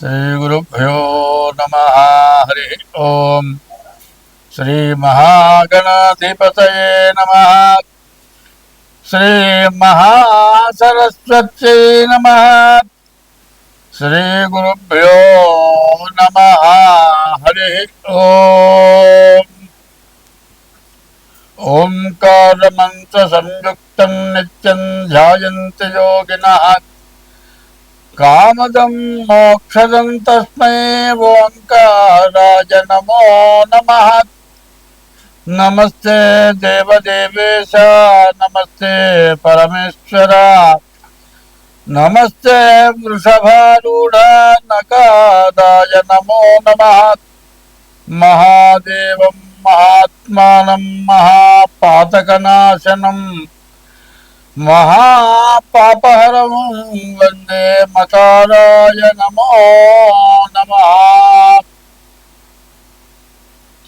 శ్రీగురుభ్యో నమః. హరి ఓం. శ్రీ మహాగణాధిపతయే నమః. శ్రీ మహాసరస్వత్యై నమః. శ్రీ గురుభ్యో నమః. హరి ఓం. ఓంకారమంత్ర సంయుక్తం నిత్యం ధ్యాయంతి యోగినః. కామదం మోక్షదం తస్మై ఓంకారాయ నమో నమః. నమస్తే దేవదేవేశ, నమస్తే పరమేశ్వర, నమస్తే వృషభారూఢ నకాదాయ నమో నమః. మహాదేవం మహాత్మానం మహాపాతకనాశనం మహాపాపహరం వందే మకారాయ నమో నమః.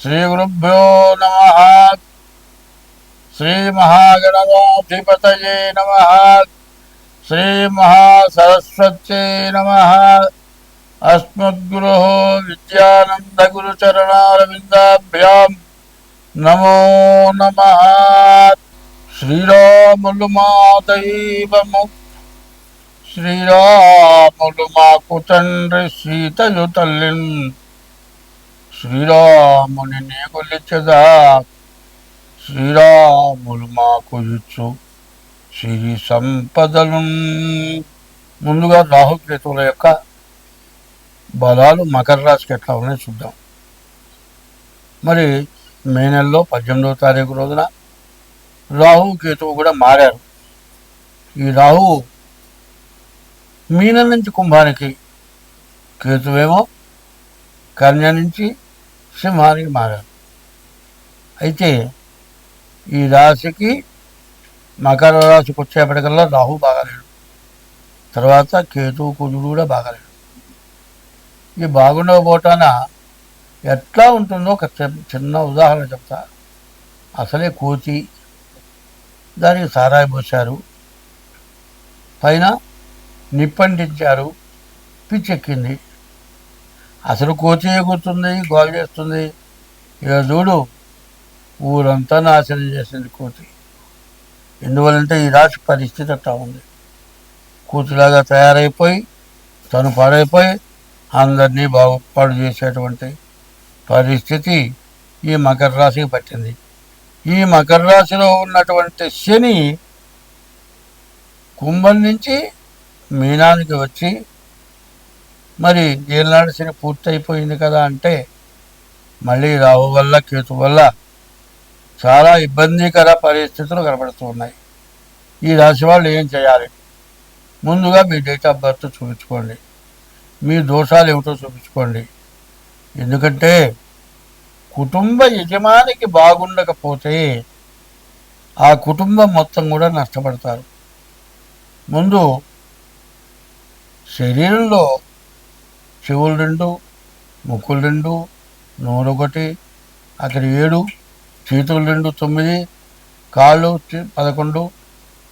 శ్రీ గురుభ్యో నమః. శ్రీ మహాగణాధిపతయే నమః. శ్రీ మహాసరస్వత్యై నమః. అస్మద్గురోః విద్యానంద గురుచరణారవిందాభ్యాం నమో నమః. శ్రీరాములు మా దైవము, శ్రీరాములు మాకు తండ్రి, సీతయు తల్లిన్ శ్రీరాముని కొలిచెదా. శ్రీరాములు మాకు ఇచ్చు సిరి సంపదలు. ముందుగా రాహుకేతువుల యొక్క బలాలు మకర రాశికి ఎట్లా ఉన్నాయో చూద్దాం. మరి మే నెలలో 18వ తారీఖు రోజున రాహు కేతువు కూడా మారారు. ఈ రాహువు మీనం నుంచి కుంభానికి, కేతువేమో కన్య నుంచి సింహానికి మారారు. అయితే ఈ రాశికి మకర రాశికి వచ్చేప్పటికల్లా రాహు బాగాలేడు, తర్వాత కేతువు కుజుడు కూడా బాగాలేడు. ఈ బాగుండకపోవటాన ఎట్లా ఉంటుందో ఒక చిన్న ఉదాహరణ చెప్తా. అసలే కోతి, దానికి సారాయి పోశారు, పైన నిప్పంటించారు, పిచ్చెక్కింది. అసలు కోతి ఎగురుతుంది, గోల్ చేస్తుంది. ఇక చూడు, ఊరంతా నాశనం చేసింది కోతి. ఎందువల్లంటే ఈ రాశి పరిస్థితి అట్లా ఉంది. కోతిలాగా తయారైపోయి తను పాడైపోయి అందరినీ పాడు చేసేటువంటి పరిస్థితి ఈ మకర రాశికి పట్టింది. ఈ మకర రాశిలో ఉన్నటువంటి శని కుంభం నుంచి మీనానికి వచ్చి, మరి ఏనాడు శని పూర్తయిపోయింది కదా అంటే మళ్ళీ రాహు వల్ల కేతు వల్ల చాలా ఇబ్బందికర పరిస్థితులు కనబడుతూ ఉన్నాయి. ఈ రాశి వాళ్ళు ఏం చేయాలి? ముందుగా మీ డేట్ ఆఫ్ బర్త్ చూపించుకోండి, మీ దోషాలు ఏమిటో చూపించుకోండి. ఎందుకంటే కుటుంబ యజమానికి బాగుండకపోతే ఆ కుటుంబం మొత్తం కూడా నష్టపడతారు. ముందు శరీరంలో చెవులు 2, ముక్కులు 2, నోరు 1, అక్కడ 7, చేతులు 2, 9, కాళ్ళు 11.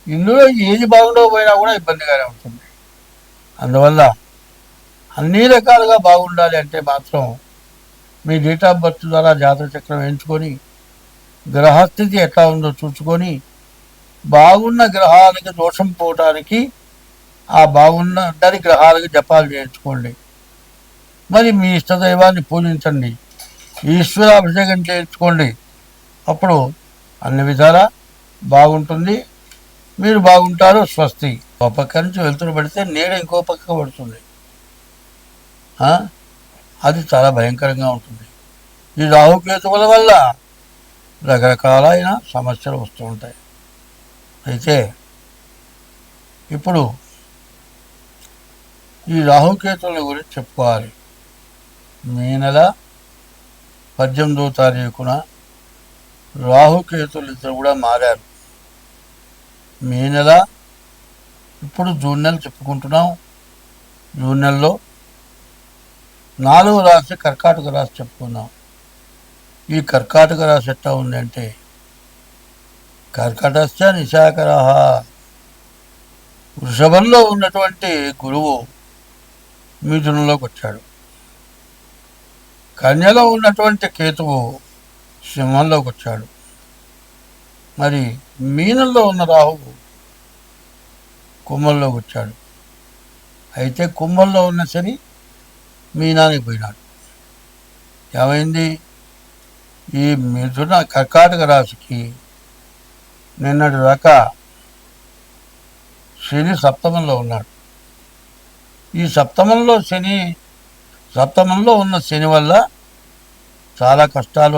ఇందులో ఏది బాగుండకపోయినా కూడా ఇబ్బందిగానే ఉంటుంది. అందువల్ల అన్ని రకాలుగా బాగుండాలి అంటే మాత్రం మీ డేట్ ఆఫ్ బర్త్ ద్వారా జాతక చక్రం ఎంచుకొని గ్రహస్థితి ఎట్లా ఉందో చూసుకొని బాగున్న గ్రహాలకి దోషం పోవటానికి ఆ బాగున్న అందరి గ్రహాలకి జపాలు చేయించుకోండి. మరి మీ ఇష్టదైవాన్ని పూజించండి, ఈశ్వరాభిషేకం చేయించుకోండి. అప్పుడు అన్ని విధాలా బాగుంటుంది, మీరు బాగుంటారు. స్వస్తి. ఒక పక్క నుంచి వెళ్తురు పడితే నీడ ఇంకో పక్క పడుతుంది. అది చాలా భయంకరంగా ఉంటుంది. ఈ రాహుకేతువుల వల్ల రకరకాలైన సమస్యలు వస్తూ ఉంటాయి. అయితే ఇప్పుడు ఈ రాహుకేతువుల గురించి చెప్పుకోవాలి. మే నెల 18వ తారీఖున రాహుకేతువులు ఇద్దరు కూడా మారారు. మే నెల, ఇప్పుడు జూన్ నెల చెప్పుకుంటున్నాం. జూన్ నెలలో 4వ రాశి కర్కాటక రాశి చెప్పుకుందాం. ఈ కర్కాటక రాశి ఎట్లా ఉంది అంటే కర్కటశ్చ నిశాకరః. వృషభంలో ఉన్నటువంటి గురువు మిథునంలోకి వచ్చాడు. కన్యలో ఉన్నటువంటి కేతువు సింహంలోకి వచ్చాడు. మరి మీనంలో ఉన్న రాహువు కుంభంలోకి వచ్చాడు. అయితే కుంభంలో ఉన్న శని మీనానికి పోయినాడు. ఏమైంది? ఈ మిథున కర్కాటక రాశికి నిన్నటి దాకా శని సప్తమంలో ఉన్నాడు. ఈ సప్తమంలో ఉన్న శని వల్ల చాలా కష్టాలు,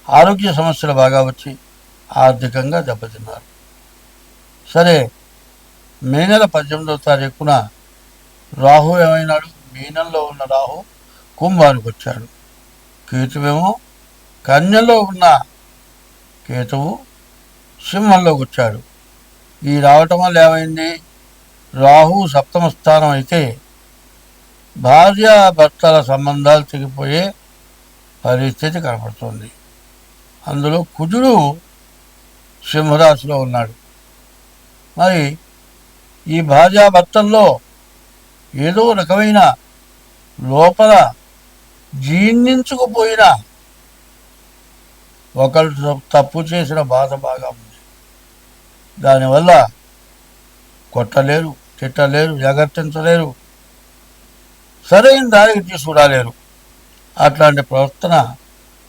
ఆరోగ్య సమస్యలు బాగా వచ్చి ఆర్థికంగా దెబ్బతిన్నారు. సరే, మే నెల 18వ తారీఖున రాహు ఏమైనాడు? మీనంలో ఉన్న రాహు కుంభానికి వచ్చాడు. కేతువేమో కన్యలో ఉన్న కేతువు సింహంలోకి వచ్చాడు. ఈ రావటం వల్ల ఏమైంది? రాహు సప్తమ స్థానం అయితే భార్యాభర్తల సంబంధాలు తెగిపోయే పరిస్థితి కనపడుతుంది. అందులో కుజుడు సింహరాశిలో ఉన్నాడు. మరి ఈ భార్యాభర్తల్లో ఏదో రకమైన లోపల జీర్ణించుకుపోయిన ఒకళ్ళు తప్పు చేసిన బాధ బాగా ఉంది. దానివల్ల కొట్టలేరు, తిట్టలేరు, ఎగర్తించలేరు, సరైన దానికి తీసుకురాలేరు. అట్లాంటి ప్రవర్తన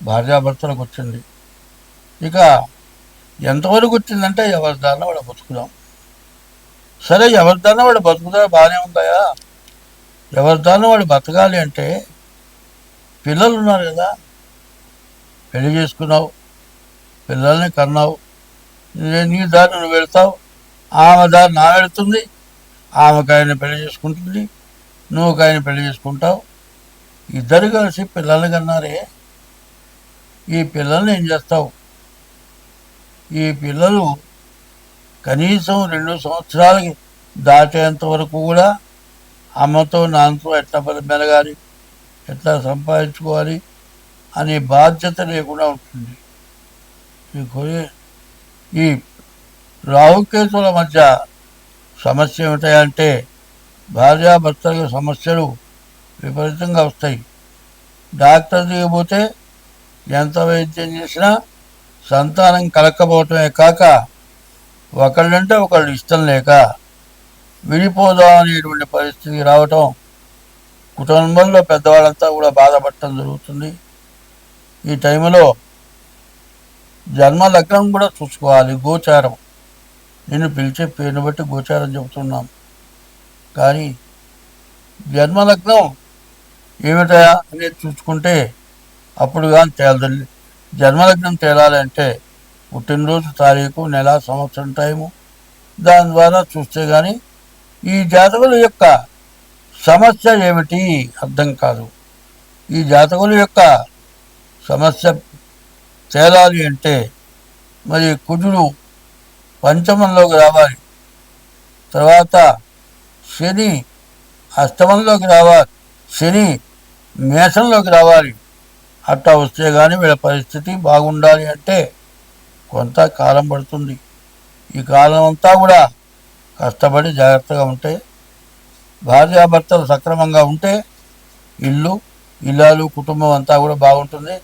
భార్యాభర్తలకు వచ్చింది. ఇక ఎంతవరకు వచ్చిందంటే ఎవరి దాన్ని వాడు బతుకుదాం. సరే, ఎవరి దాన్ని వాడు బతుకుదా బాగానే ఉందాయా? ఎవరి దాన్ని వాడు బతకాలి అంటే పిల్లలు ఉన్నారు కదా, పెళ్లి చేసుకున్నావు, పిల్లల్ని కన్నావు, నీ దారి నువ్వు వెళ్తావు, ఆమె దారి నా వెళుతుంది, ఆమెకు ఆయన పెళ్లి చేసుకుంటుంది, నువ్వు ఆయన పెళ్లి చేసుకుంటావు. ఇద్దరు కలిసి పిల్లల్ని కన్నారే, ఈ పిల్లల్ని ఏం చేస్తావు? ఈ పిల్లలు కనీసం 2 సంవత్సరాలకి దాటేంత వరకు కూడా అమ్మతో నాన్నతో ఎట్లా మెలగాలి, ఎట్లా సంపాదించుకోవాలి అనే బాధ్యత లేకుండా ఉంటుంది. ఈ రాహుకేతుల మధ్య సమస్య ఏమిటంటే భార్యాభర్తల సమస్యలు విపరీతంగా వస్తాయి. డాక్టర్ దిగిపోతే ఎంత వైద్యం చేసినా సంతానం కలక్కపోవటమే కాక ఒకళ్ళంటే ఒకళ్ళు ఇష్టం లేక విడిపోదాం అనేటువంటి పరిస్థితి రావటం, కుటుంబంలో పెద్దవాళ్ళంతా కూడా బాధపడటం జరుగుతుంది. ఈ టైంలో జన్మ లగ్నం కూడా చూసుకోవాలి. గోచారం, నేను పిలిచే పేరుని బట్టి గోచారం చెబుతున్నాం, కానీ జన్మలగ్నం ఏమిటయా అనేది చూసుకుంటే అప్పుడు కానీ తేలదండి. జన్మలగ్నం తేలాలంటే పుట్టినరోజు తారీఖు, నెల, సంవత్సరం టైము, దాని ద్వారా చూస్తే కానీ ఈ జాతకుల యొక్క సమస్య ఏమిటి అర్థం కాదు. ఈ జాతకుల యొక్క సమస్య తేలాలి అంటే మరి కుజుడు పంచమంలోకి రావాలి, తర్వాత శని అష్టమంలోకి రావాలి, శని మేషంలోకి రావాలి. అట్లా వస్తే కానీ వీళ్ళ పరిస్థితి బాగుండాలి అంటే కొంత కాలం పడుతుంది. ఈ కాలం అంతా కూడా కష్టపడి జాగ్రత్తగా ఉంటే, భార్యాభర్తలు సక్రమంగా ఉంటే ఇల్లు, ఇల్లాలు, కుటుంబం అంతా కూడా బాగుంటుంది.